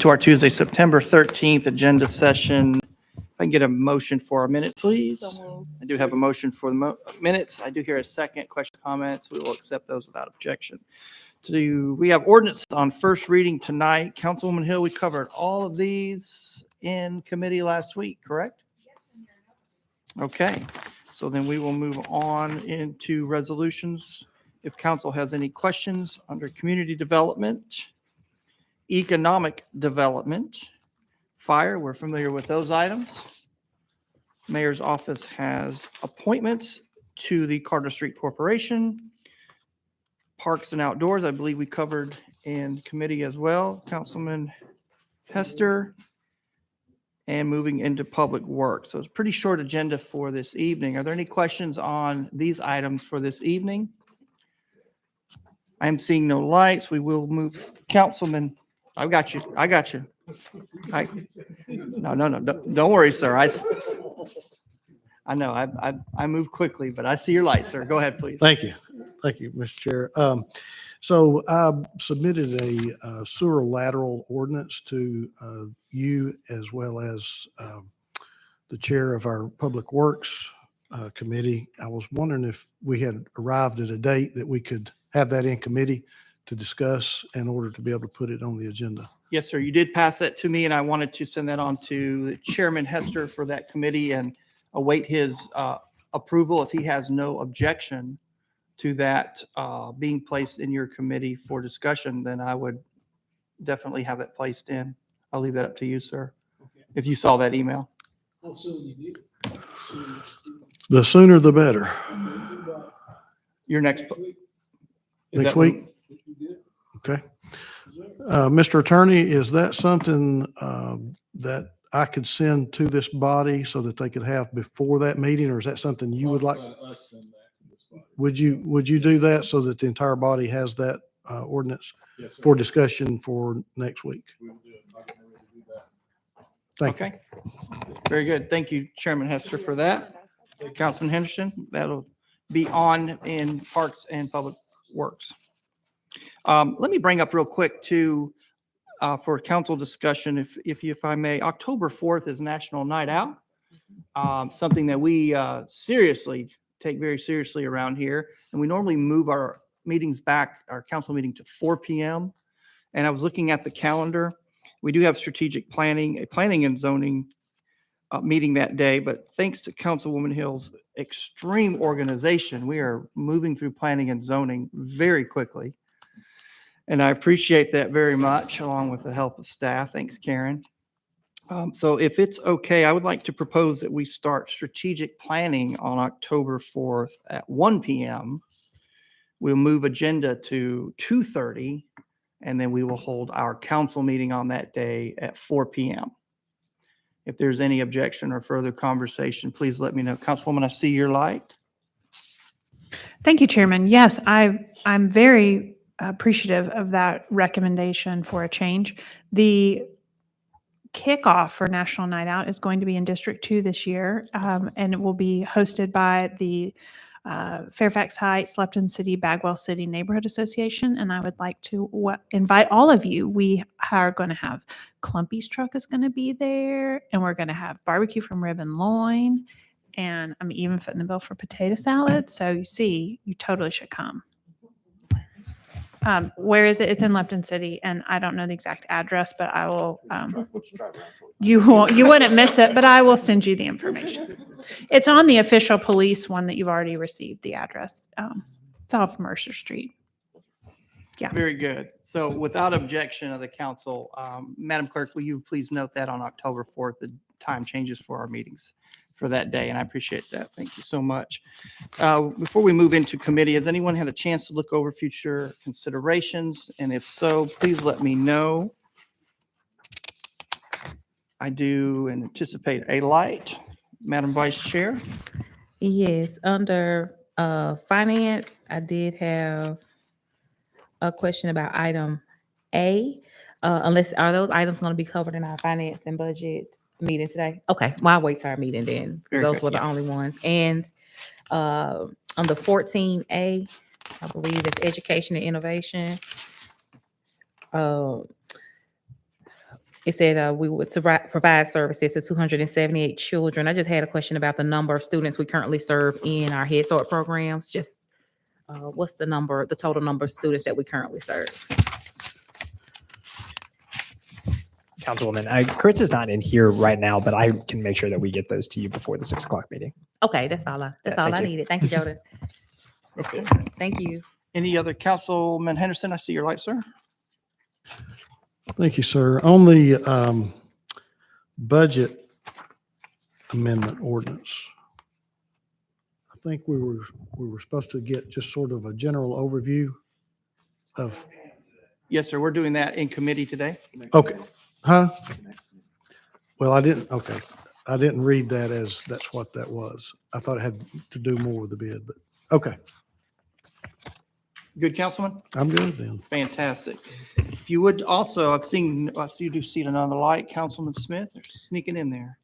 to our Tuesday, September 13th agenda session. If I can get a motion for a minute, please. I do have a motion for the minutes. I do hear a second. Question, comments. We will accept those without objection. We have ordinance on first reading tonight. Councilwoman Hill, we covered all of these in committee last week, correct? Okay, so then we will move on into resolutions. If council has any questions under community development, economic development, fire, we're familiar with those items. Mayor's office has appointments to the Carter Street Corporation. Parks and outdoors, I believe we covered in committee as well. Councilman Hester. And moving into public works. So it's a pretty short agenda for this evening. Are there any questions on these items for this evening? I am seeing no lights. We will move. Councilman, I got you. No. Don't worry, sir. I know I move quickly, but I see your light, sir. Go ahead, please. Thank you, Mr. Chair. So I submitted a sewer lateral ordinance to you as well as the chair of our Public Works Committee. I was wondering if we had arrived at a date that we could have that in committee to discuss in order to be able to put it on the agenda. Yes, sir. You did pass that to me, and I wanted to send that on to Chairman Hester for that committee and await his approval. If he has no objection to that being placed in your committee for discussion, then I would definitely have it placed in. I'll leave that up to you, sir. Okay. If you saw that email. How soon you did? The sooner the better. Your next week. Next week? Okay. Mr. Attorney, is that something that I could send to this body so that they could have before that meeting, or is that something you would like? Would you do that so that the entire body has that ordinance for discussion for next week? Thank you. Very good. Thank you, Chairman Hester, for that. Councilman Henderson, that'll be on in Parks and Public Works. Let me bring up real quick too, for council discussion, if I may. October 4th is National Night Out, something that we take very seriously around here. And we normally move our meetings back, our council meeting, to 4 p.m. And I was looking at the calendar. We do have strategic planning, a planning and zoning meeting that day, but thanks to Councilwoman Hill's extreme organization, we are moving through planning and zoning very quickly. And I appreciate that very much, along with the help of staff. Thanks, Karen. So if it's okay, I would like to propose that we start strategic planning on October 4th at 1 p.m. We'll move agenda to 2:30, and then we will hold our council meeting on that day at 4 p.m. If there's any objection or further conversation, please let me know. Councilwoman, I see your light. Thank you, Chairman. Yes, I'm very appreciative of that recommendation for a change. The kickoff for National Night Out is going to be in District 2 this year, and it will be hosted by the Fairfax Heights, Lepton City, Bagwell City Neighborhood Association, and I would like to invite all of you. We are going to have Clumpy's truck is going to be there, and we're going to have barbecue from Rib and Loin, and I'm even footing the bill for potato salad. So you see, you totally should come. Where is it? It's in Lepton City, and I don't know the exact address, but I will. You wouldn't miss it, but I will send you the information. It's on the official police one that you've already received the address. It's off Mercer Street. Yeah. Very good. So without objection of the council, Madam Clerk, will you please note that on October 4th, the time changes for our meetings for that day, and I appreciate that. Thank you so much. Before we move into committee, has anyone had a chance to look over future considerations? And if so, please let me know. I do anticipate a light. Madam Vice Chair? Yes, under finance, I did have a question about item A. Are those items going to be covered in our finance and budget meeting today? Okay, well, I'll wait till our meeting then. Those were the only ones. And on the 14A, I believe it's education and innovation. It said we would provide services to 278 children. I just had a question about the number of students we currently serve in our Head Start programs. Just what's the total number of students that we currently serve? Councilwoman, Chris is not in here right now, but I can make sure that we get those to you before the 6 o'clock meeting. Okay, that's all I thank you. needed. Thank you, Jordan. Okay. Thank you. Any other Councilman Henderson? I see your light, sir. Thank you, sir. On the budget amendment ordinance, I think we were supposed to get just sort of a general overview of, Yes, sir. We're doing that in committee today. okay, huh? Well, I didn't read that as that's what that was. I thought it had to do more with the bid, but, okay, Good, Councilman? I'm good then. Fantastic. If you would also, I see you do see it on the light, Councilman Smith, they're sneaking in there.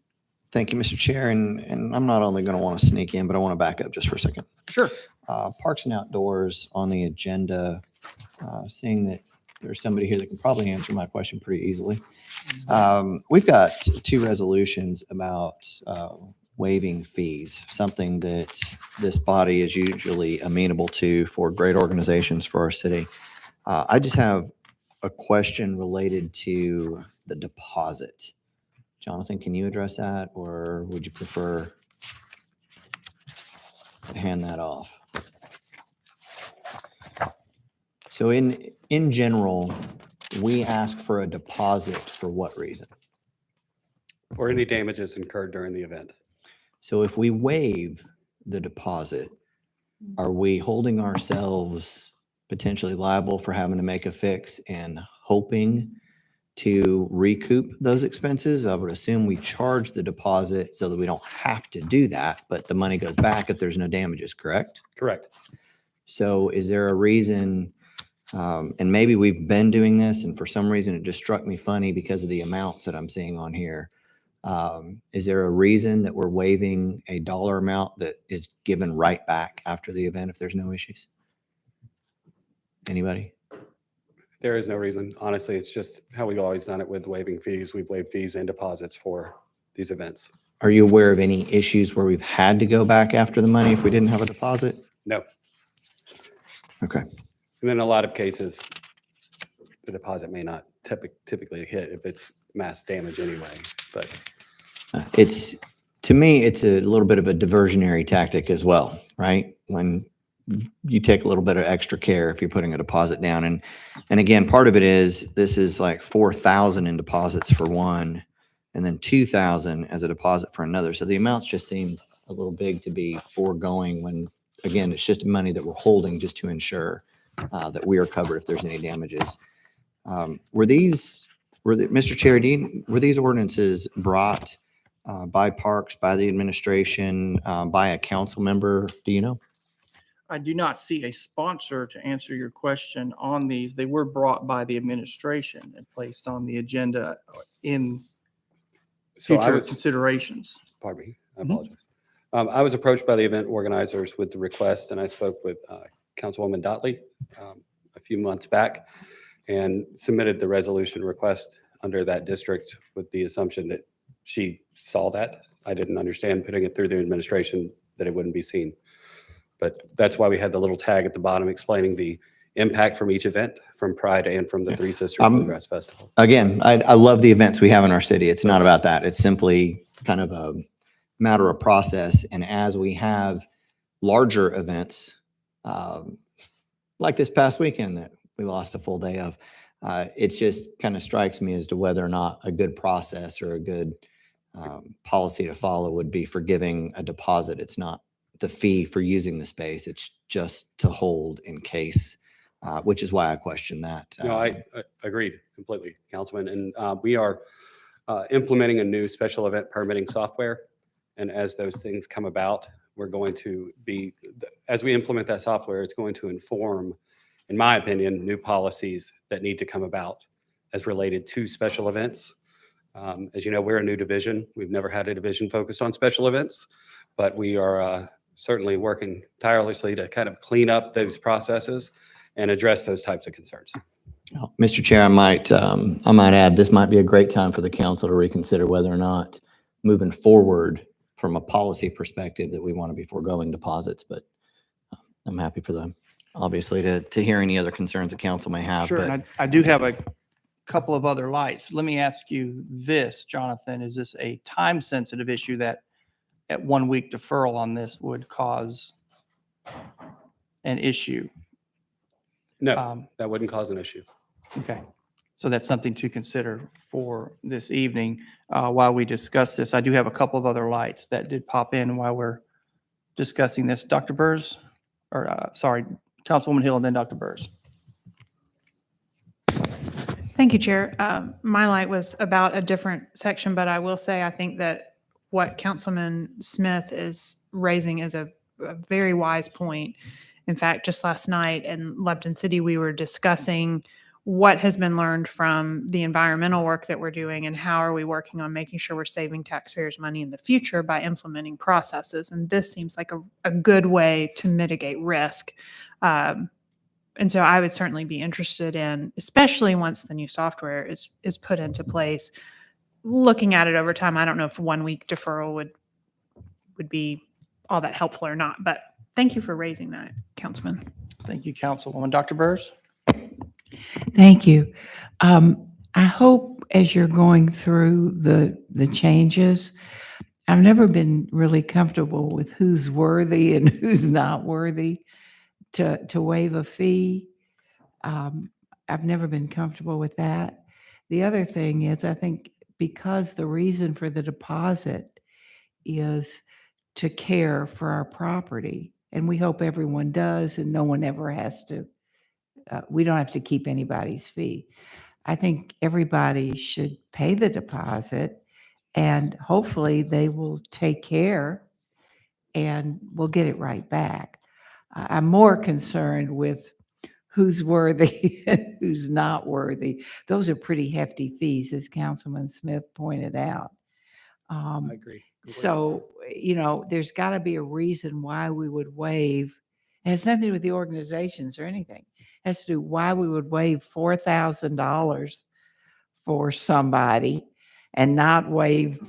Thank you, Mr. Chair. And I'm not only going to want to sneak in, but I want to back up just for a second. Sure. Parks and Outdoors on the agenda, seeing that there's somebody here that can probably answer my question pretty easily. We've got 2 resolutions about waiving fees, something that this body is usually amenable to for great organizations for our city. I just have a question related to the deposit. Jonathan, can you address that, or would you prefer to hand that off? So in general, we ask for a deposit for what reason? Or any damages incurred during the event. So if we waive the deposit, are we holding ourselves potentially liable for having to make a fix and hoping to recoup those expenses? I would assume we charge the deposit so that we don't have to do that, but the money goes back if there's no damages, correct? Correct. So is there a reason, and maybe we've been doing this and for some reason it just struck me funny because of the amounts that I'm seeing on here. Is there a reason that we're waiving a dollar amount that is given right back after the event if there's no issues? Anybody? There is no reason. Honestly, it's just how we've always done it with waiving fees. We've waived fees and deposits for these events. Are you aware of any issues where we've had to go back after the money if we didn't have a deposit? No. Okay. And then in a lot of cases, the deposit may not typically hit if it's mass damage anyway, but To me, it's a little bit of a diversionary tactic as well, right? When you take a little bit of extra care if you're putting a deposit down. And again, part of it is this is like 4,000 in deposits for one, and then 2,000 as a deposit for another. So the amounts just seem a little big to be foregoing when, again, it's just money that we're holding just to ensure that we are covered if there's any damages. Mr. Chair, were these ordinances brought by Parks, by the administration, by a council member? Do you know? I do not see a sponsor to answer your question on these. They were brought by the administration and placed on the agenda in so I future was, considerations. pardon me, I Mhm. apologize. I was approached by the event organizers with the request, and I spoke with Councilwoman Dotley a few months back and submitted the resolution request under that district with the assumption that she saw that. I didn't understand putting it through the administration that it wouldn't be seen. But that's why we had the little tag at the bottom explaining the impact from each event, from Pride and from the Three Sisters Bluegrass Festival. Again, I love the events we have in our city. It's not about that. It's simply kind of a matter of process. And as we have larger events, like this past weekend that we lost a full day of, it just kind of strikes me as to whether or not a good process or a good policy to follow would be for giving a deposit. It's not the fee for using the space. It's just to hold in case, which is why I question that. No, I agreed completely, Councilman. And we are implementing a new special event permitting software. And as those things come about, we're going to be, as we implement that software, it's going to inform, in my opinion, new policies that need to come about as related to special events. As you know, we're a new division. We've never had a division focused on special events, but we are certainly working tirelessly to kind of clean up those processes and address those types of concerns. Mr. Chair, I might add, this might be a great time for the council to reconsider whether or not moving forward from a policy perspective that we want to be foregoing deposits, but I'm happy for them, obviously, to hear any other concerns the council may have. Sure, but- and I do have a couple of other lights. Let me ask you this, Jonathan, is this a time-sensitive issue that at 1 week deferral on this would cause an issue? No, that wouldn't cause an issue. Okay, so that's something to consider for this evening. While we discuss this, I do have a couple of other lights that did pop in while we're discussing this. Dr. Burrs, or sorry, Councilwoman Hill and then Dr. Burrs. Thank you, Chair. My light was about a different section, but I will say I think that what Councilman Smith is raising is a very wise point. In fact, just last night in Lebanon City, we were discussing what has been learned from the environmental work that we're doing and how are we working on making sure we're saving taxpayers money in the future by implementing processes. And this seems like a good way to mitigate risk. And so I would certainly be interested in, especially once the new software is put into place, looking at it over time. I don't know if 1 week deferral would be all that helpful or not, but thank you for raising that, Councilman. Thank you, Councilwoman. Dr. Burrs? Thank you. I hope as you're going through the changes, I've never been really comfortable with who's worthy and who's not worthy to waive a fee. I've never been comfortable with that. The other thing is, I think because the reason for the deposit is to care for our property, and we hope everyone does, and no one ever has to, we don't have to keep anybody's fee. I think everybody should pay the deposit, and hopefully they will take care and we'll get it right back. I'm more concerned with who's worthy and who's not worthy. Those are pretty hefty fees, as Councilman Smith pointed out. I agree. completely. So, there's got to be a reason why we would waive. It has nothing to do with the organizations or anything. It has to do why we would waive $4,000 for somebody and not waive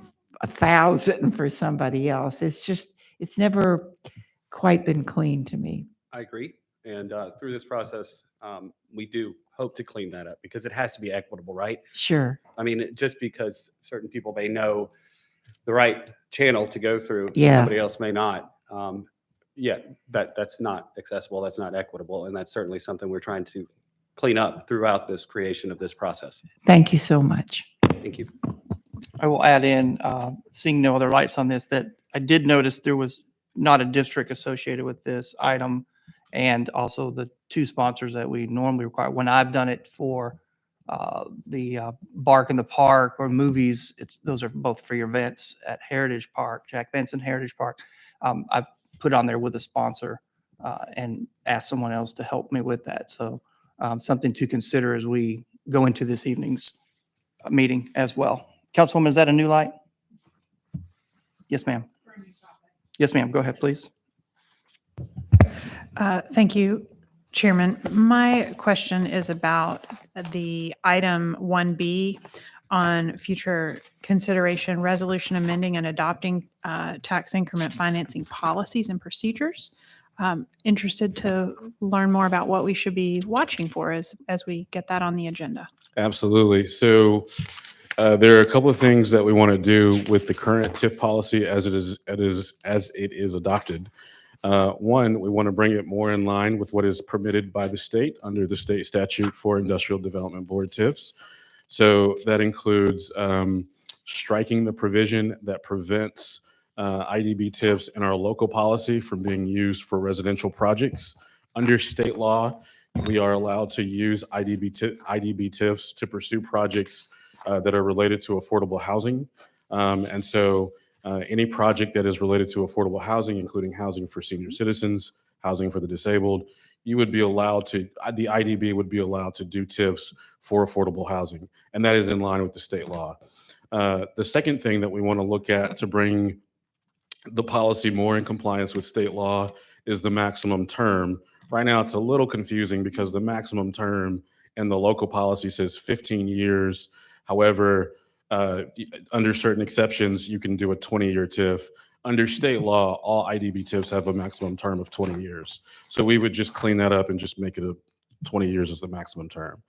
$1,000 for somebody else. It's never quite been clean to me. I agree. And through this process, we do hope to clean that up because it has to be equitable, right? Sure. I mean, just because certain people may know the right channel to go through, Yeah. somebody else may not. That's not accessible. That's not equitable. And that's certainly something we're trying to clean up throughout this creation of this process. Thank you so much. Thank you. I will add in, seeing no other lights on this, that I did notice there was not a district associated with this item, and also the two sponsors that we normally require. When I've done it for the Bark in the Park or movies, those are both free events at Heritage Park, Jack Benson Heritage Park. I've put on there with a sponsor and asked someone else to help me with that. So something to consider as we go into this evening's meeting as well. Councilwoman, is that a new light? Yes, ma'am. Yes, ma'am. Go ahead, please. Thank you, Chairman. My question is about the item 1B on future consideration, resolution amending and adopting tax increment financing policies and procedures. Interested to learn more about what we should be watching for as we get that on the agenda. Absolutely. So there are a couple of things that we want to do with the current TIF policy as it is adopted. One, we want to bring it more in line with what is permitted by the state under the state statute for Industrial Development Board TIFs. So that includes striking the provision that prevents IDB TIFs in our local policy from being used for residential projects. Under state law, we are allowed to use IDB TIFs to pursue projects that are related to affordable housing. And so any project that is related to affordable housing, including housing for senior citizens, housing for the disabled, you would be allowed to, the IDB would be allowed to do TIFs for affordable housing. And that is in line with the state law. The second thing that we want to look at to bring the policy more in compliance with state law is the maximum term. Right now, it's a little confusing because the maximum term and the local policy says 15 years. However, under certain exceptions, you can do a 20-year TIF. Under state law, all IDB TIFs have a maximum term of 20 years. So we would just clean that up and just make it a 20 years as the maximum term.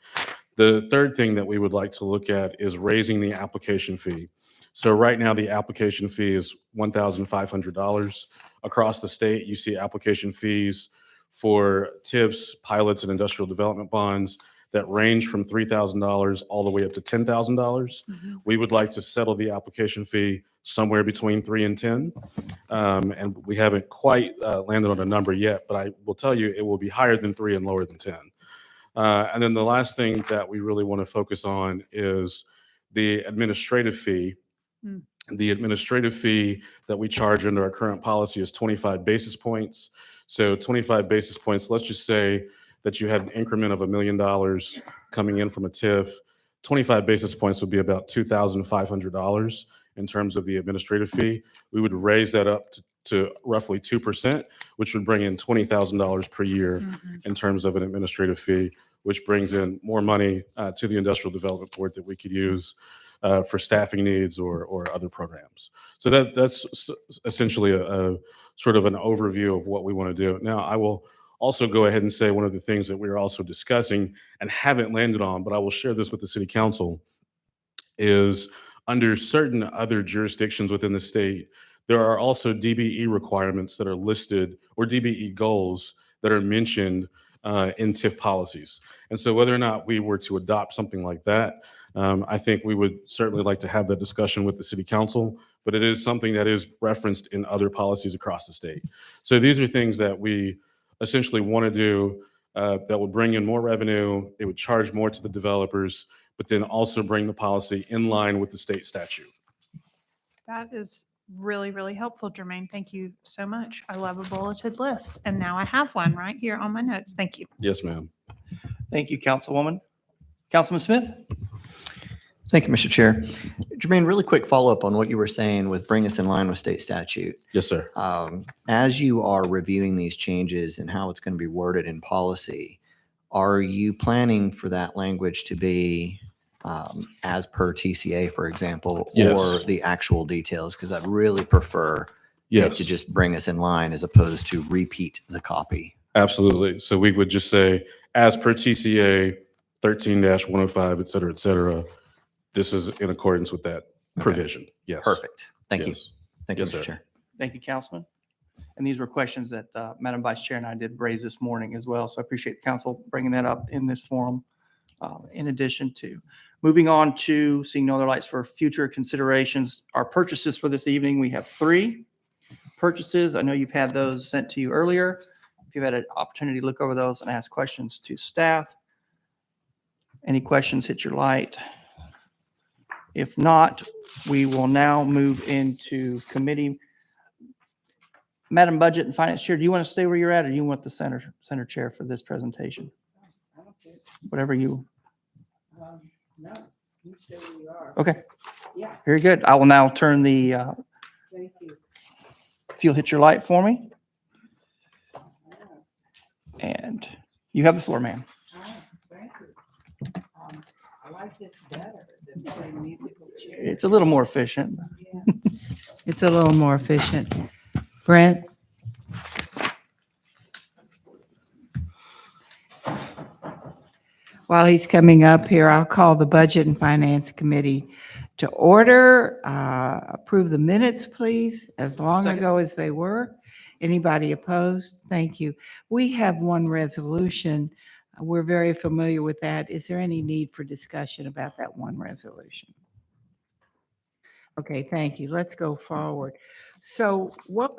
The third thing that we would like to look at is raising the application fee. So right now, the application fee is $1,500. Across the state, you see application fees for TIFs, pilots, and industrial development bonds that range from $3,000 all the way up to $10,000. We would like to settle the application fee somewhere between 3 and 10. And we haven't quite landed on a number yet, but I will tell you it will be higher than 3 and lower than 10. And then the last thing that we really want to focus on is the administrative fee. The administrative fee that we charge under our current policy is 25 basis points. So 25 basis points, let's just say that you had an increment of $1 million coming in from a TIF. 25 basis points would be about $2,500 in terms of the administrative fee. We would raise that up to roughly 2%, which would bring in $20,000 per year in terms of an administrative fee, which brings in more money to the Industrial Development Board that we could use for staffing needs or other programs. So that's essentially a sort of an overview of what we want to do. Now, I will also go ahead and say one of the things that we're also discussing and haven't landed on, but I will share this with the City Council, is under certain other jurisdictions within the state, there are also DBE requirements that are listed, or DBE goals that are mentioned in TIF policies. And so whether or not we were to adopt something like that, I think we would certainly like to have that discussion with the City Council, but it is something that is referenced in other policies across the state. So these are things that we essentially want to do that would bring in more revenue, it would charge more to the developers, but then also bring the policy in line with the state statute. That is really, really helpful, Jermaine. Thank you so much. I love a bulleted list. And now I have one right here on my notes. Thank you. Yes, ma'am. Thank you, Councilwoman. Councilman Smith? Thank you, Mr. Chair. Jermaine, really quick follow-up on what you were saying with bring us in line with state statute. Yes, sir. As you are reviewing these changes and how it's going to be worded in policy, are you planning for that language to be as per TCA, for example, Yes. or the actual details? Because I'd really prefer it Yes. to just bring us in line as opposed to repeat the copy. Absolutely. So we would just say, as per TCA 13-105, et cetera, this is in accordance with that provision. Yes. Perfect. Thank you. Yes. Thank you, Yes, Mr. sir. Chair. Thank you, Councilman. And these were questions that Madam Vice Chair and I did raise this morning as well. So I appreciate the council bringing that up in this forum. In addition to moving on to seeing no other lights for future considerations, our purchases for this evening, we have 3 purchases. I know you've had those sent to you earlier. If you've had an opportunity to look over those and ask questions to staff. Any questions, hit your light. If not, we will now move into committee. Madam Budget and Finance Chair, do you want to stay where you're at, or do you want the center chair for this presentation? Whatever you. No, you stay where you are. Okay, Yeah, very good. I will now turn the, thank you. if you'll hit your light for me. And you have the floor, ma'am. Thank you. I like this better than playing musical chairs. It's a little more efficient. Yeah. It's a little more efficient. Brent? While he's coming up here, I'll call the Budget and Finance Committee to order. Approve the minutes, please, as long Second. ago as they were. Anybody opposed? Thank you. We have one resolution. We're very familiar with that. Is there any need for discussion about that one resolution? Okay, thank you. Let's go forward. So what?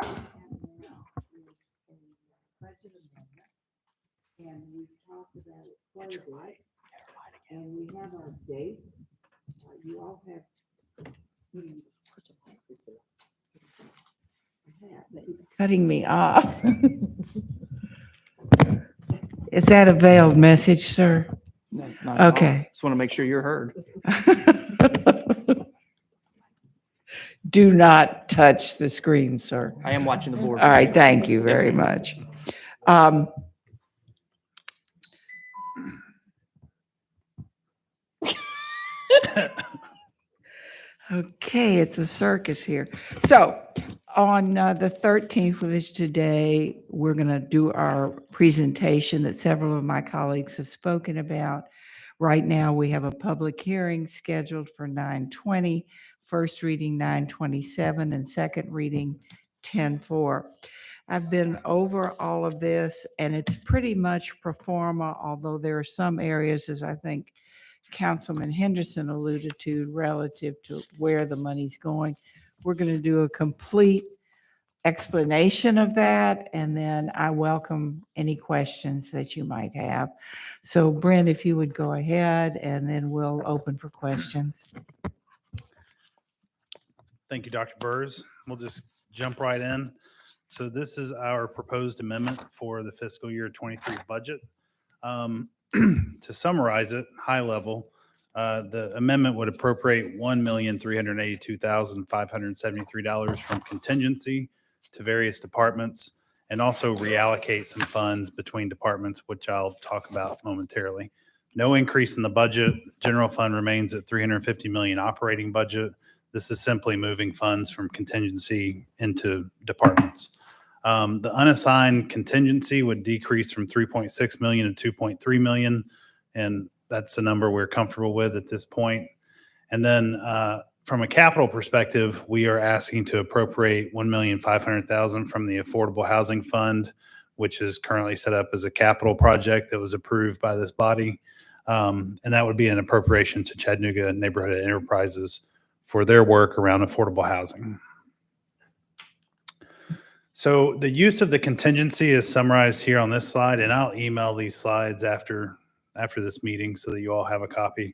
And we've talked about it quite a bit. And we have our dates. You all have. He's cutting me off. Is that a veiled message, sir? No, not at all. Okay. Just want to make sure you're heard. Do not touch the screen, sir. I am watching the board. All right, thank you very much. Okay, it's a circus here. So on the 13th, which is today, we're going to do our presentation that several of my colleagues have spoken about. Right now, we have a public hearing scheduled for 9:20, first reading 9:27, and second reading 10:04. I've been over all of this, and it's pretty much pro forma, although there are some areas, as I think Councilman Henderson alluded to, relative to where the money's going. We're going to do a complete explanation of that, and then I welcome any questions that you might have. So Brent, if you would go ahead, and then we'll open for questions. Thank you, Dr. Burrs. We'll just jump right in. So this is our proposed amendment for the fiscal year 23 budget. To summarize it, high level, the amendment would appropriate $1,382,573 from contingency to various departments and also reallocate some funds between departments, which I'll talk about momentarily. No increase in the budget. General fund remains at $350 million operating budget. This is simply moving funds from contingency into departments. The unassigned contingency would decrease from 3.6 million to 2.3 million, and that's a number we're comfortable with at this point. And then from a capital perspective, we are asking to appropriate $1,500,000 from the Affordable Housing Fund, which is currently set up as a capital project that was approved by this body. And that would be an appropriation to Chattanooga Neighborhood Enterprises for their work around affordable housing. So the use of the contingency is summarized here on this slide, and I'll email these slides after this meeting so that you all have a copy.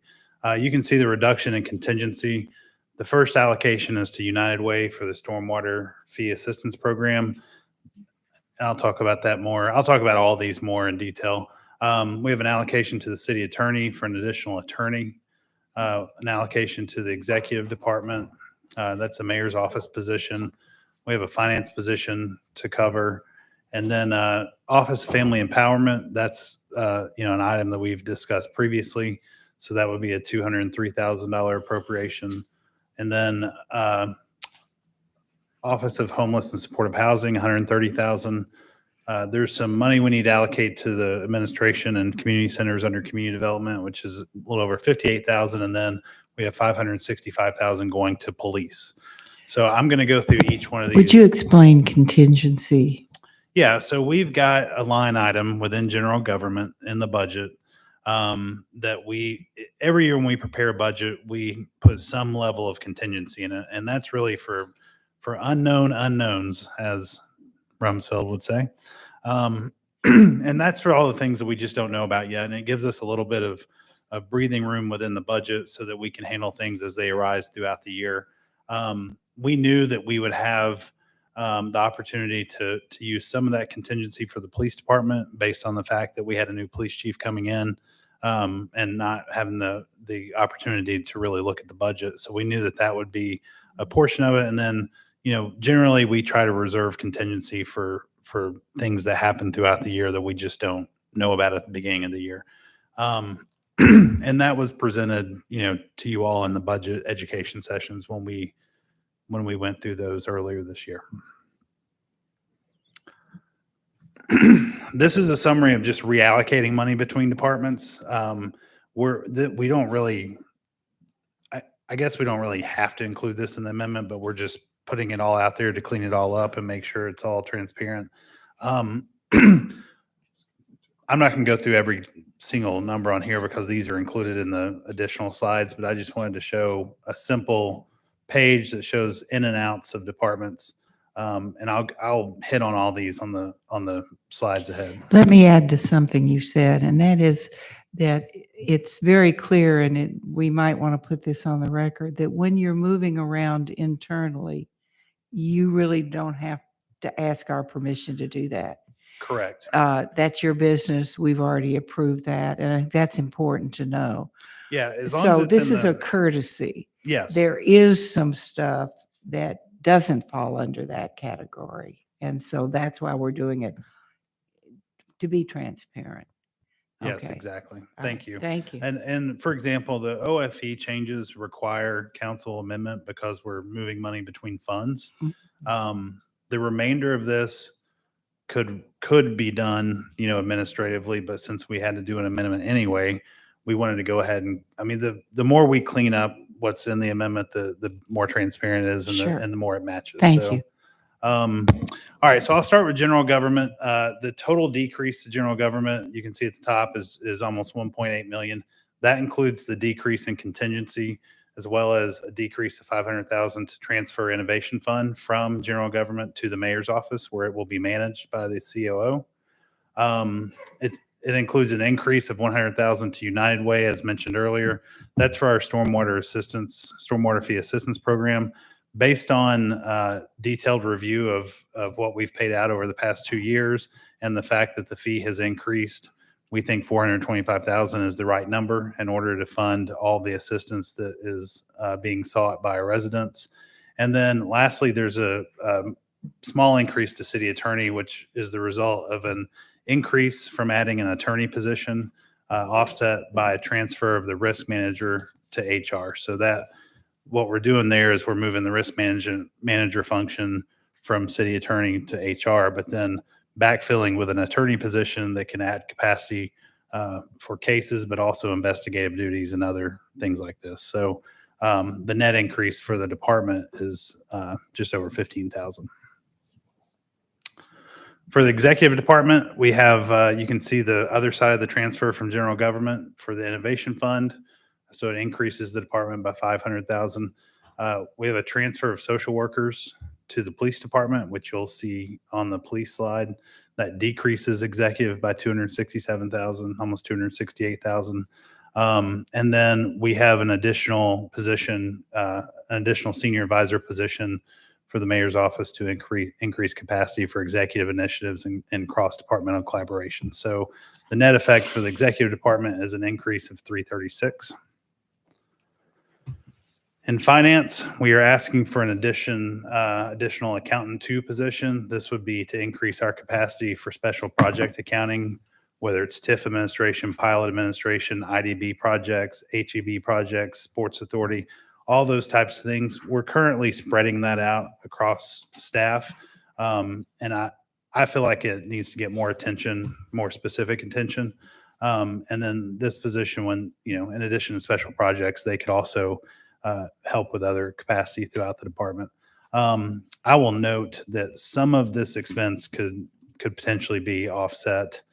You can see the reduction in contingency. The first allocation is to United Way for the Stormwater Fee Assistance Program. I'll talk about that more. I'll talk about all these more in detail. We have an allocation to the city attorney for an additional attorney, an allocation to the executive department. That's the mayor's office position. We have a finance position to cover. And then Office of Family Empowerment, that's an item that we've discussed previously. So that would be a $203,000 appropriation. And then Office of Homeless and Supportive Housing, $130,000. There's some money we need to allocate to the administration and community centers under community development, which is a little over $58,000. And then we have $565,000 going to police. So I'm going to go through each one of these. Would you explain contingency? Yeah, so we've got a line item within general government in the budget that every year when we prepare a budget, we put some level of contingency in it. And that's really for unknown unknowns, as Rumsfeld would say. And that's for all the things that we just don't know about yet. And it gives us a little bit of breathing room within the budget so that we can handle things as they arise throughout the year. We knew that we would have the opportunity to use some of that contingency for the police department based on the fact that we had a new police chief coming in and not having the opportunity to really look at the budget. So we knew that that would be a portion of it. And then, generally we try to reserve contingency for things that happen throughout the year that we just don't know about at the beginning of the year. And that was presented, to you all in the budget education sessions when we went through those earlier this year. This is a summary of just reallocating money between departments. We don't really, I guess we don't really have to include this in the amendment, but we're just putting it all out there to clean it all up and make sure it's all transparent. I'm not going to go through every single number on here because these are included in the additional slides, but I just wanted to show a simple page that shows in and outs of departments. And I'll hit on all these on the slides ahead. Let me add to something you said, and that is that it's very clear, and we might want to put this on the record, that when you're moving around internally, you really don't have to ask our permission to do that. Correct. That's your business. We've already approved that, and I think that's important to know. Yeah. As long So as this is a courtesy. Yes. There is some stuff that doesn't fall under that category. And so that's why we're doing it, to be transparent. Yes, Okay. exactly. All Thank right. you. Thank you. And for example, the OFE changes require council amendment because we're moving money between funds. The remainder of this could be done, administratively, but since we had to do an amendment anyway, we wanted to go ahead and, I mean, the more we clean up what's in the amendment, the more transparent it is and Sure. the more it matches. Thank So, you. all right, so I'll start with general government. The total decrease to general government, you can see at the top is almost 1.8 million. That includes the decrease in contingency as well as a decrease of 500,000 to transfer innovation fund from general government to the mayor's office where it will be managed by the COO. It includes an increase of 100,000 to United Way, as mentioned earlier. That's for our stormwater fee assistance program. Based on detailed review of what we've paid out over the past 2 years and the fact that the fee has increased, we think 425,000 is the right number in order to fund all the assistance that is being sought by our residents. And then lastly, there's a small increase to city attorney, which is the result of an increase from adding an attorney position, offset by a transfer of the risk manager to HR. So that what we're doing there is we're moving the risk manager function from city attorney to HR, but then backfilling with an attorney position that can add capacity for cases, but also investigative duties and other things like this. So the net increase for the department is just over 15,000. For the executive department, we have, you can see the other side of the transfer from general government for the innovation fund. So it increases the department by 500,000. We have a transfer of social workers to the police department, which you'll see on the police slide. That decreases executive by 267,000, almost 268,000. And then we have an additional position, an additional senior advisor position for the mayor's office to increase capacity for executive initiatives and cross-departmental collaboration. So the net effect for the executive department is an increase of 336. In finance, we are asking for an additional accountant 2 position. This would be to increase our capacity for special project accounting, whether it's TIF administration, pilot administration, IDB projects, HEB projects, sports authority, all those types of things. We're currently spreading that out across staff. And I feel like it needs to get more attention, more specific attention. And then this position, when, in addition to special projects, they could also help with other capacity throughout the department. I will note that some of this expense could potentially be offset.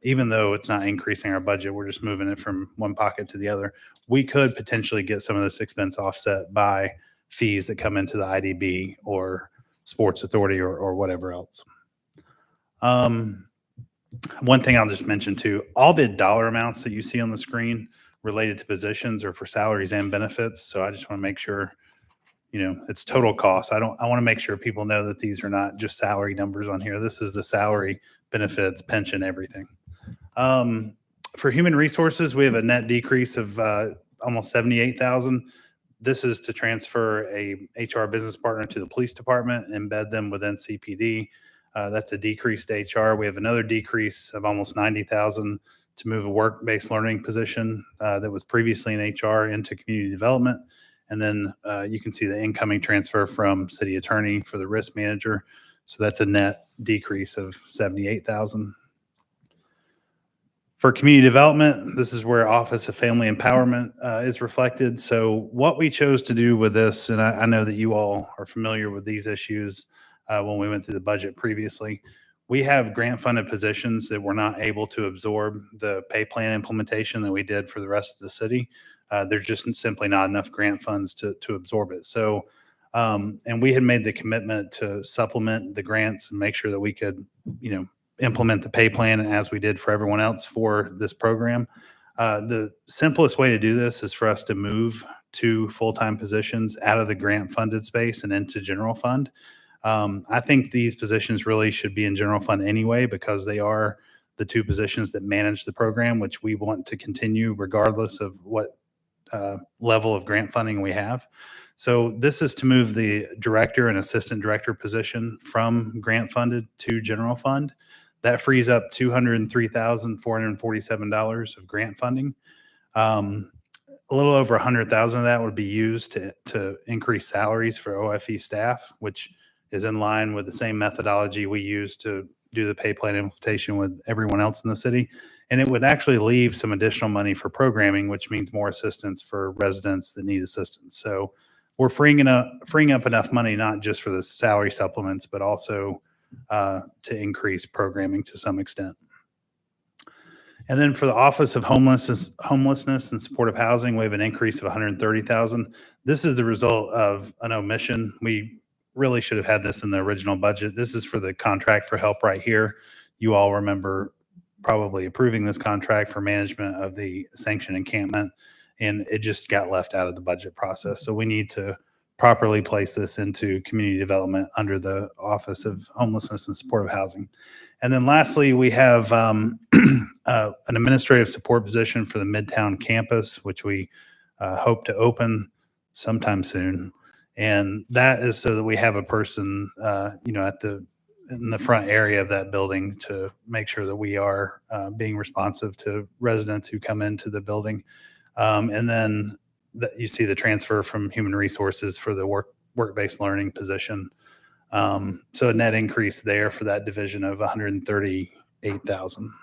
Even though it's not increasing our budget, we're just moving it from one pocket to the other. We could potentially get some of this expense offset by fees that come into the IDB or Sports Authority or whatever else. One thing I'll just mention too, all the dollar amounts that you see on the screen related to positions are for salaries and benefits. So I just want to make sure, it's total cost. I want to make sure people know that these are not just salary numbers on here. This is the salary, benefits, pension, everything. For human resources, we have a net decrease of almost 78,000. This is to transfer a HR business partner to the police department, embed them within CPD. That's a decrease to HR. We have another decrease of almost 90,000 to move a work-based learning position that was previously in HR into community development. And then you can see the incoming transfer from city attorney for the risk manager. So that's a net decrease of 78,000. For community development, this is where Office of Family Empowerment is reflected. So what we chose to do with this, and I know that you all are familiar with these issues when we went through the budget previously, we have grant funded positions that we're not able to absorb the pay plan implementation that we did for the rest of the city. There's just simply not enough grant funds to absorb it. So, and we had made the commitment to supplement the grants and make sure that we could, implement the pay plan as we did for everyone else for this program. The simplest way to do this is for us to move 2 full-time positions out of the grant funded space and into general fund. I think these positions really should be in general fund anyway, because they are the 2 positions that manage the program, which we want to continue regardless of what level of grant funding we have. So this is to move the director and assistant director position from grant funded to general fund. That frees up $203,447 of grant funding. A little over 100,000 of that would be used to increase salaries for OFE staff, which is in line with the same methodology we use to do the pay plan implementation with everyone else in the city. And it would actually leave some additional money for programming, which means more assistance for residents that need assistance. So we're freeing up enough money, not just for the salary supplements, but also to increase programming to some extent. And then for the Office of Homelessness and Supportive Housing, we have an increase of 130,000. This is the result of an omission. We really should have had this in the original budget. This is for the contract for help right here. You all remember probably approving this contract for management of the sanctioned encampment, and it just got left out of the budget process. So we need to properly place this into community development under the Office of Homelessness and Supportive Housing. And then lastly, we have an administrative support position for the Midtown campus, which we hope to open sometime soon. And that is so that we have a person, in the front area of that building to make sure that we are being responsive to residents who come into the building. And then you see the transfer from human resources for the work-based learning position. So a net increase there for that division of 138,000.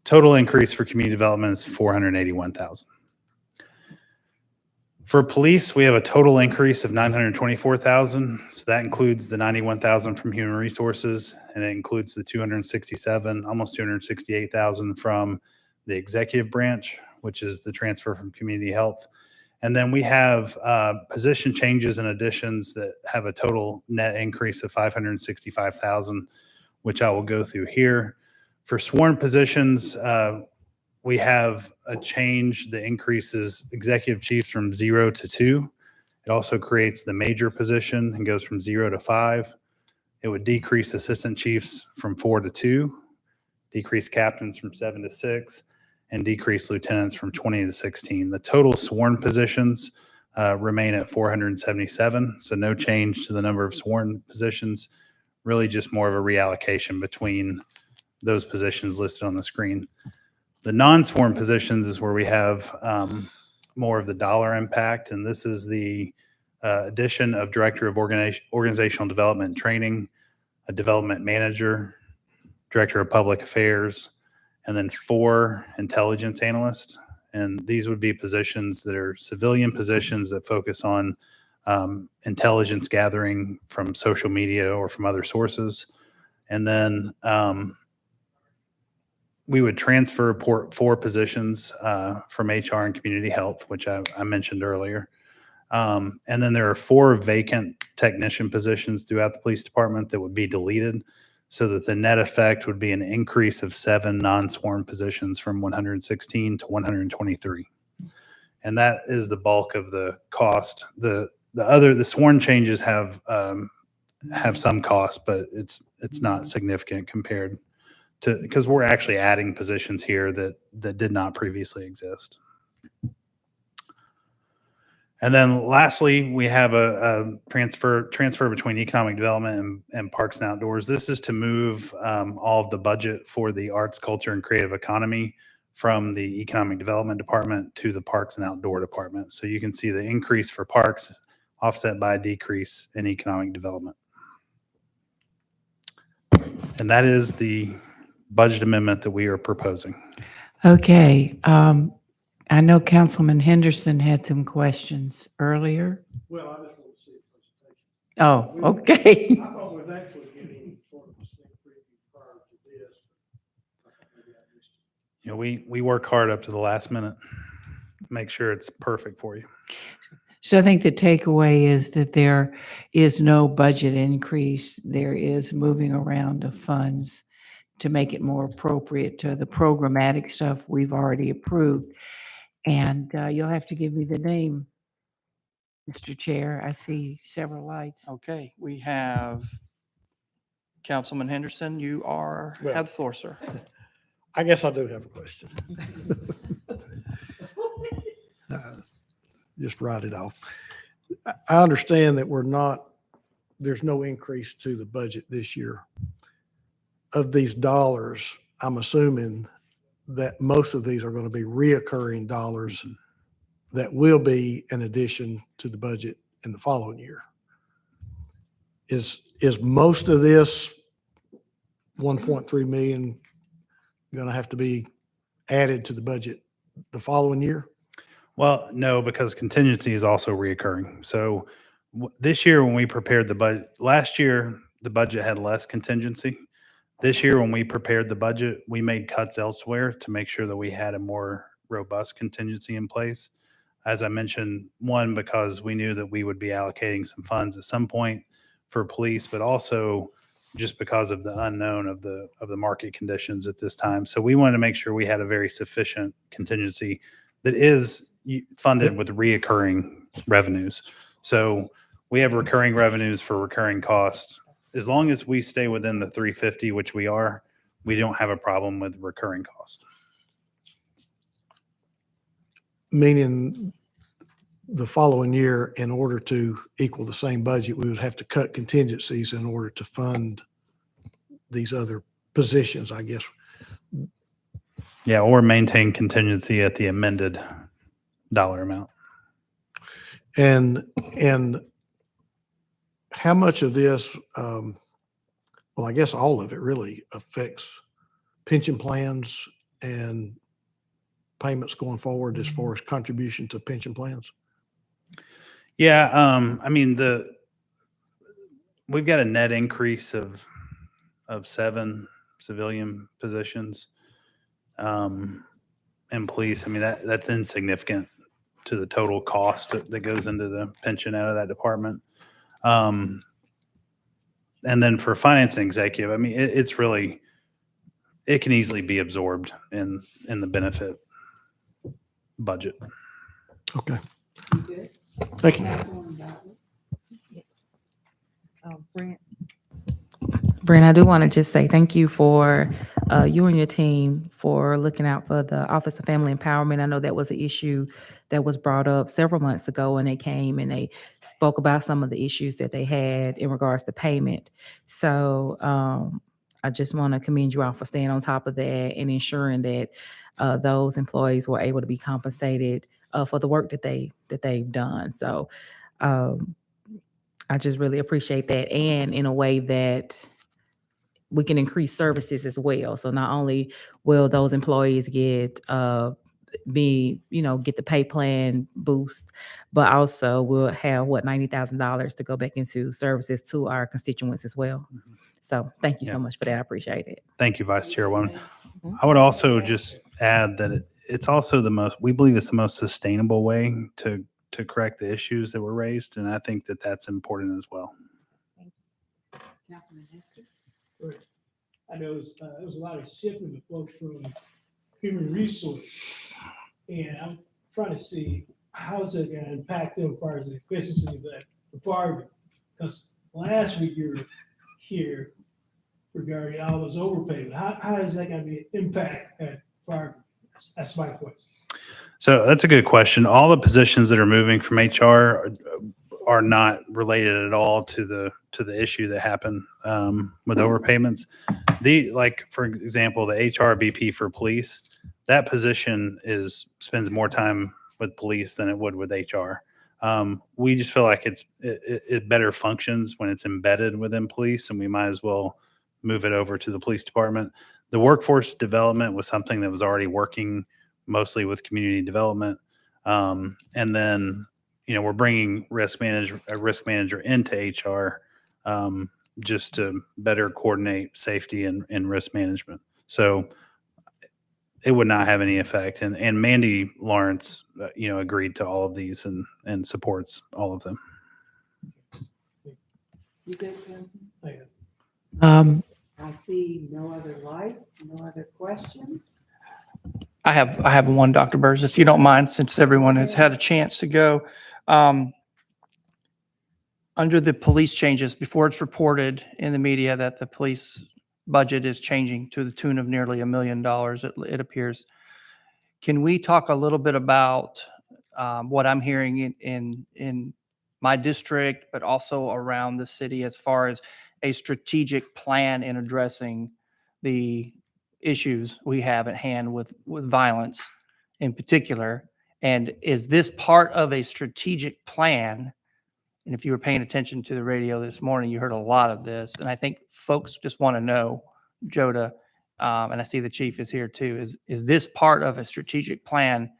Total increase for community development is 481,000. For police, we have a total increase of 924,000. So that includes the 91,000 from human resources, and it includes the 267, almost 268,000 from the executive branch, which is the transfer from community health. And then we have position changes and additions that have a total net increase of 565,000, which I will go through here. For sworn positions, we have a change that increases executive chiefs from 0 to 2. It also creates the major position and goes from 0 to 5. It would decrease assistant chiefs from 4 to 2, decrease captains from 7 to 6, and decrease lieutenants from 20 to 16. The total sworn positions remain at 477, so no change to the number of sworn positions, really just more of a reallocation between those positions listed on the screen. The non-sworn positions is where we have more of the dollar impact, and this is the addition of Director of Organizational Development and Training, a Development Manager, Director of Public Affairs, and then 4 intelligence analysts. And these would be positions that are civilian positions that focus on intelligence gathering from social media or from other sources. And then we would transfer 4 positions from HR and community health, which I mentioned earlier. And then there are 4 vacant technician positions throughout the police department that would be deleted, so that the net effect would be an increase of 7 non-sworn positions from 116 to 123. And that is the bulk of the cost. The sworn changes have some cost, but it's not significant compared to, because we're actually adding positions here that did not previously exist. And then lastly, we have a transfer between economic development and parks and outdoors. This is to move all of the budget for the arts, culture, and creative economy from the economic development department to the parks and outdoor department. So you can see the increase for parks offset by a decrease in economic development. And that is the budget amendment that we are proposing. Okay. I know Councilman Henderson had some questions earlier. Well, I just want to see a presentation. Oh, okay. I thought we was actually getting sort of a sneak preview prior to this. Maybe I missed it. You know, we work hard up to the last minute, make sure it's perfect for you. So I think the takeaway is that there is no budget increase. There is moving around of funds to make it more appropriate to the programmatic stuff we've already approved. And you'll have to give me the name, Mr. Chair. I see several lights. Okay, we have Councilman Henderson. You have the floor, sir. I guess I do have a question. Just write it off. I understand that there's no increase to the budget this year. of these dollars, I'm assuming that most of these are going to be reoccurring dollars that will be in addition to the budget in the following year. Is most of this 1.3 million going to have to be added to the budget the following year? Well, no, because contingency is also reoccurring. So this year when we prepared the budget, last year the budget had less contingency. This year when we prepared the budget, we made cuts elsewhere to make sure that we had a more robust contingency in place. As I mentioned, one, because we knew that we would be allocating some funds at some point for police, but also just because of the unknown of the market conditions at this time. So we wanted to make sure we had a very sufficient contingency that is funded with reoccurring revenues. So we have recurring revenues for recurring costs. As long as we stay within the 350, which we are, we don't have a problem with recurring costs. Meaning the following year, in order to equal the same budget, we would have to cut contingencies in order to fund these other positions, I guess. Yeah, or maintain contingency at the amended dollar amount. And how much of this, well, I guess all of it really affects pension plans and payments going forward as far as contribution to pension plans? Yeah, I mean, we've got a net increase of 7 civilian positions. And police, I mean, that's insignificant to the total cost that goes into the pension out of that department. And then for finance and executive, I mean, it's really, it can easily be absorbed in the benefit budget. Okay. Thank you. Brent, I do want to just say thank you for you and your team for looking out for the Office of Family Empowerment. I know that was an issue that was brought up several months ago, and they came and they spoke about some of the issues that they had in regards to payment. So I just want to commend you all for staying on top of that and ensuring that those employees were able to be compensated for the work that they've done. So I just really appreciate that, and in a way that we can increase services as well. So not only will those employees get get the pay plan boost, but also we'll have $90,000 to go back into services to our constituents as well. So thank you so much for that. I appreciate it. Thank you, Vice Chairwoman. I would also just add that it's also we believe it's the most sustainable way to correct the issues that were raised. And I think that that's important as well. Councilman Hester? Right. I know it was a lot of shifting of folks from human resource. And I'm trying to see how's it going to impact them as far as the efficiency of that department. Because last week you were here regarding all those overpayments. How is that going to be an impact at department? That's my question. So that's a good question. All the positions that are moving from HR are not related at all to the issue that happened with overpayments. For example, the HR BP for police, that position spends more time with police than it would with HR. We just feel like it better functions when it's embedded within police, and we might as well move it over to the police department. The workforce development was something that was already working mostly with community development. And then, we're bringing a risk manager into HR just to better coordinate safety and risk management. So it would not have any effect. And Mandy Lawrence, agreed to all of these and supports all of them. You good, Councilman? I see no other lights, no other questions. I have one, Dr. Burrs, if you don't mind, since everyone has had a chance to go. Under the police changes, before it's reported in the media that the police budget is changing to the tune of nearly $1 million, it appears. Can we talk a little bit about what I'm hearing in my district, but also around the city as far as a strategic plan in addressing the issues we have at hand with violence in particular. And is this part of a strategic plan? And if you were paying attention to the radio this morning, you heard a lot of this. And I think folks just want to know, Joda, and I see the chief is here too, is this part of a strategic plan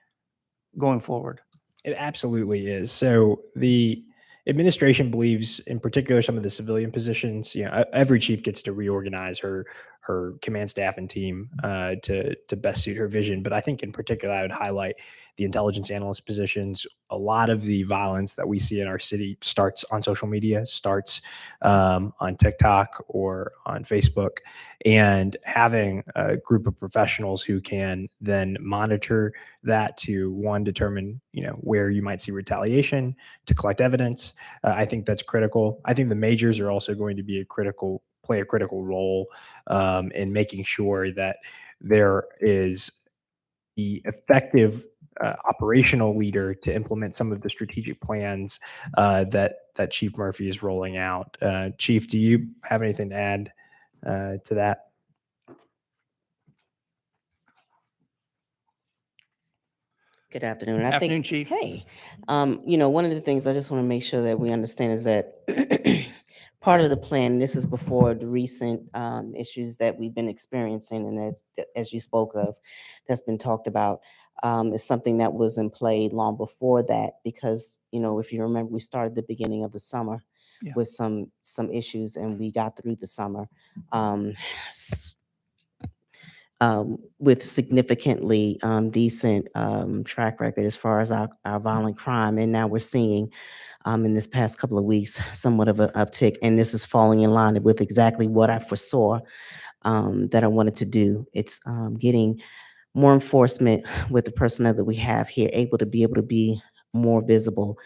going forward? It absolutely is. So the administration believes, in particular, some of the civilian positions, every chief gets to reorganize her command staff and team to best suit her vision. But I think in particular, I would highlight the intelligence analyst positions. A lot of the violence that we see in our city starts on social media, starts on TikTok or on Facebook, and having a group of professionals who can then monitor that to, one, determine where you might see retaliation, to collect evidence. I think that's critical. I think the majors are also going to be play a critical role in making sure that there is the effective operational leader to implement some of the strategic plans that Chief Murphy is rolling out. Chief, do you have anything to add to that? Good afternoon. Afternoon, Chief. Hey, one of the things I just want to make sure that we understand is that part of the plan, this is before the recent issues that we've been experiencing, and as you spoke of, that's been talked about, is something that was in play long before that, because, if you remember, we started the beginning of the summer with some issues, and we got through the summer with significantly decent track record as far as our violent crime. And now we're seeing in this past couple of weeks somewhat of an uptick. And this is falling in line with exactly what I foresaw that I wanted to do. It's getting more enforcement with the personnel that we have here, able to be more visible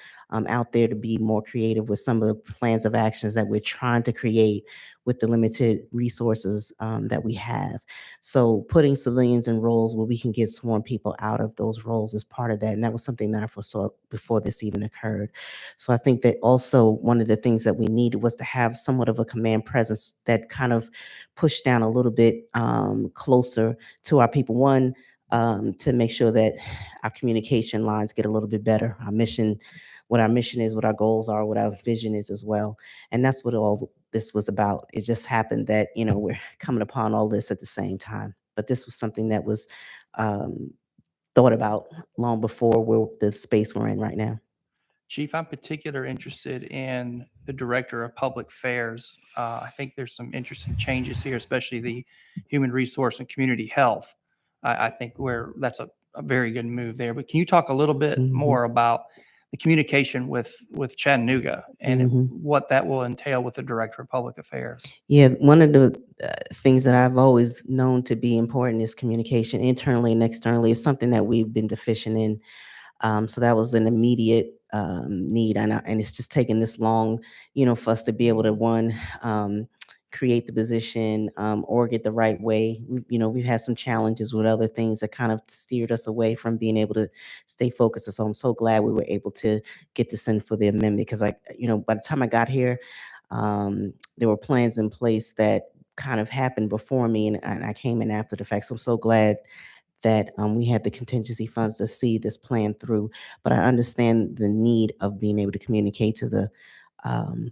out there, to be more creative with some of the plans of actions that we're trying to create with the limited resources that we have. So putting civilians in roles where we can get sworn people out of those roles is part of that. And that was something that I foresaw before this even occurred. So I think that also one of the things that we needed was to have somewhat of a command presence that kind of pushed down a little bit closer to our people. One, to make sure that our communication lines get a little bit better. What our mission is, what our goals are, what our vision is as well. And that's what all this was about. It just happened that, we're coming upon all this at the same time. But this was something that was thought about long before the space we're in right now. Chief, I'm particularly interested in the Director of Public Affairs. I think there's some interesting changes here, especially the Human Resource and Community Health. I think that's a very good move there. But can you talk a little bit more about the communication with Chattanooga and what that will entail with the Director of Public Affairs? Yeah, one of the things that I've always known to be important is communication internally and externally. Is something that we've been deficient in. So that was an immediate need, and it's just taken this long, for us to be able to create the position, org it the right way. We've had some challenges with other things that kind of steered us away from being able to stay focused. So I'm so glad we were able to get this in for the amendment, because by the time I got here, there were plans in place that kind of happened before me, and I came in after the fact. So I'm so glad that we had the contingency funds to see this plan through. But I understand the need of being able to communicate to the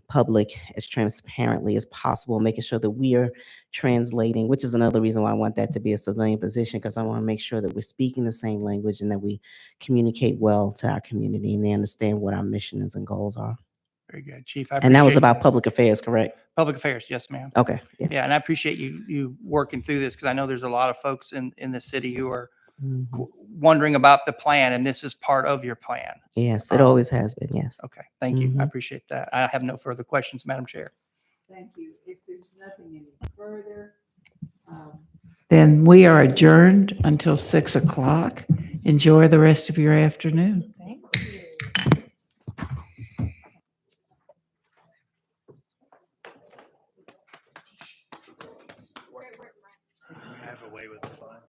public as transparently as possible, making sure that we are translating, which is another reason why I want that to be a civilian position, because I want to make sure that we're speaking the same language and that we communicate well to our community and they understand what our missions and goals are. Very good, Chief. And that was about public affairs, correct? Public Affairs, yes, ma'am. Okay. Yes. Yeah, and I appreciate you working through this, because I know there's a lot of folks in the city who are wondering about the plan, and this is part of your plan. Yes, it always has been. Yes. Okay, thank you. I appreciate that. I have no further questions, Madam Chair. Thank you. If there's nothing any further, then we are adjourned until 6 o'clock. Enjoy the rest of your afternoon.